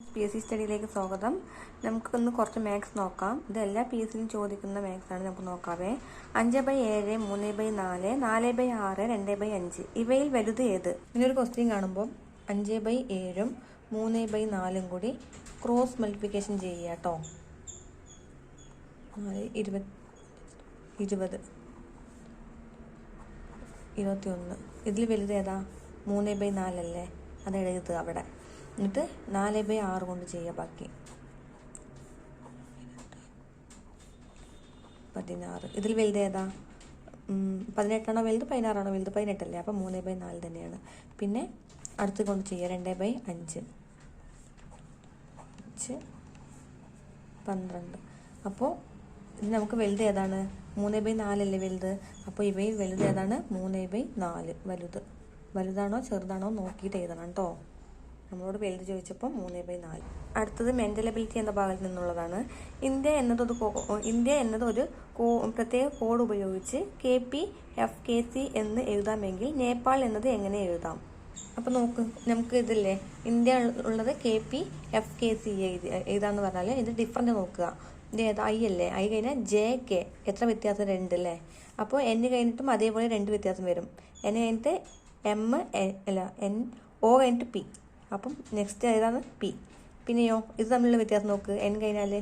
PSC സ്റ്റഡിയിലേക്ക് സ്വാഗതം. നമുക്കൊന്ന് കുറച്ച് മാത്സ് നോക്കാം. ഇത് എല്ലാ PSCയിലും ചോദിക്കുന്ന മാത്സ് ആണ്. നമുക്ക് നോക്കാവേ. 5/7, 3/4, 4/6, 2/5 ഇവയിൽ വലുത് ഏത്? ഇങ്ങനൊരു ക്വസ്റ്റ്യൻ കാണുമ്പോൾ 5/7 3/4 കൂടി ക്രോസ് മൾട്ടിപ്ലിക്കേഷൻ ചെയ്യുക കേട്ടോ. 20 21. ഇതിൽ വലുത് ഏതാ? 3/4 അല്ലേ? അത് എഴുതുക അവിടെ. എന്നിട്ട് 4/6 കൊണ്ട് ചെയ്യുക. ബാക്കി 16. ഇതിൽ വലുത് ഏതാ? 18 വലുത്, 16 വലുത്? 18 അല്ലേ? അപ്പം 3/4 തന്നെയാണ്. പിന്നെ അടുത്ത് കൊണ്ട് ചെയ്യുക 2/5 12. അപ്പോൾ ഇത് നമുക്ക് വലുത് ഏതാണ്? 3/4 അല്ലേ വലുത്? അപ്പോൾ ഇവയിൽ വലുത് ഏതാണ്? 3/4 വലുതാണോ ചെറുതാണോ നോക്കിയിട്ട് എഴുതണം കേട്ടോ. നമ്മളോട് വലുത് ചോദിച്ചപ്പോൾ 3/4. അടുത്തത് മെൻ്റൽ എബിലിറ്റി എന്ന ഭാഗത്ത് നിന്നുള്ളതാണ്. ഇന്ത്യ എന്നത് ഒരു പ്രത്യേക കോഡ് ഉപയോഗിച്ച് KPFKC എന്ന് എഴുതാമെങ്കിൽ നേപ്പാൾ എന്നത് എങ്ങനെ എഴുതാം? അപ്പോൾ നോക്ക്, നമുക്ക് ഇതില്ലേ ഇന്ത്യ ഉള്ളത് KPFKC എഴുതാന്ന് പറഞ്ഞാൽ ഇത് ഡിഫറൻറ്റ് നോക്കുക. ഇത് ഏതാ? I അല്ലേ? I കഴിഞ്ഞാൽ JK എത്ര വ്യത്യാസം? 2 അല്ലേ? അപ്പോൾ N കഴിഞ്ഞിട്ടും അതേപോലെ 2 വ്യത്യാസം വരും. N കഴിഞ്ഞിട്ട് O കഴിഞ്ഞിട്ട് P. അപ്പം നെക്സ്റ്റ് ഏതാണ്? P. പിന്നെയോ ഇത് തമ്മിലുള്ള വ്യത്യാസം നോക്ക്. N കഴിഞ്ഞാൽ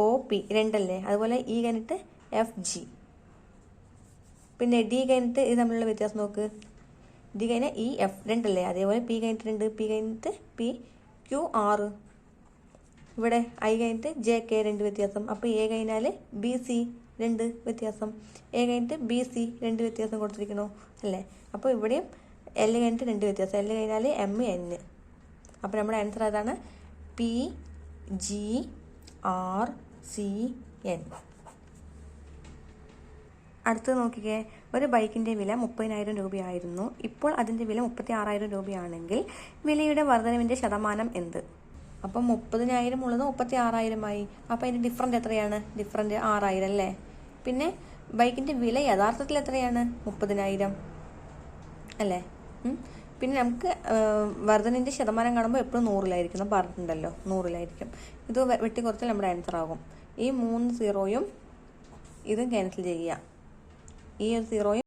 OP 2 അല്ലേ? അതുപോലെ E കഴിഞ്ഞിട്ട് FG. പിന്നെ D കഴിഞ്ഞിട്ട് ഇത് തമ്മിലുള്ള വ്യത്യാസം നോക്ക്. D കഴിഞ്ഞാൽ EF 2 അല്ലേ? അതേപോലെ P കഴിഞ്ഞിട്ട് 2, P കഴിഞ്ഞിട്ട് PQR. ഇവിടെ I കഴിഞ്ഞിട്ട് JK 2 വ്യത്യാസം. അപ്പോൾ A കഴിഞ്ഞാൽ BC 2 വ്യത്യാസം. A കഴിഞ്ഞിട്ട് BC 2 വ്യത്യാസം കൊടുത്തിരിക്കണോ അല്ലേ? അപ്പോൾ ഇവിടെയും L കഴിഞ്ഞിട്ട് 2 വ്യത്യാസം. L കഴിഞ്ഞാൽ MN. അപ്പോൾ നമ്മുടെ ആൻസർ ഏതാണ്? PGRCN. അടുത്തത് നോക്കിക്കേ. ഒരു ബൈക്കിൻ്റെ വില 30,000 രൂപയായിരുന്നു. ഇപ്പോൾ അതിൻ്റെ വില 36,000 രൂപയാണെങ്കിൽ വിലയുടെ വർധനവിൻ്റെ ശതമാനം എന്ത്? അപ്പം 30,000 ഉള്ളത് 36,000 അപ്പോൾ അതിൻ്റെ ഡിഫറൻറ്റ് എത്രയാണ്? ഡിഫറൻറ്റ് 6,000 അല്ലേ? പിന്നെ ബൈക്കിൻ്റെ വില യഥാർത്ഥത്തിൽ എത്രയാണ്? 30,000 അല്ലേ? പിന്നെ നമുക്ക് വർധനൻ്റെ ശതമാനം കാണുമ്പോൾ എപ്പോഴും 100-ലായിരിക്കും പറഞ്ഞിട്ടുണ്ടല്ലോ. 100-ലായിരിക്കും. ഇത് വെട്ടി കുറച്ചാൽ നമ്മുടെ ആൻസർ ആകും. ഈ 3 0യും ഇതും ക്യാൻസൽ ചെയ്യുക. ഈ ഒരു 0യും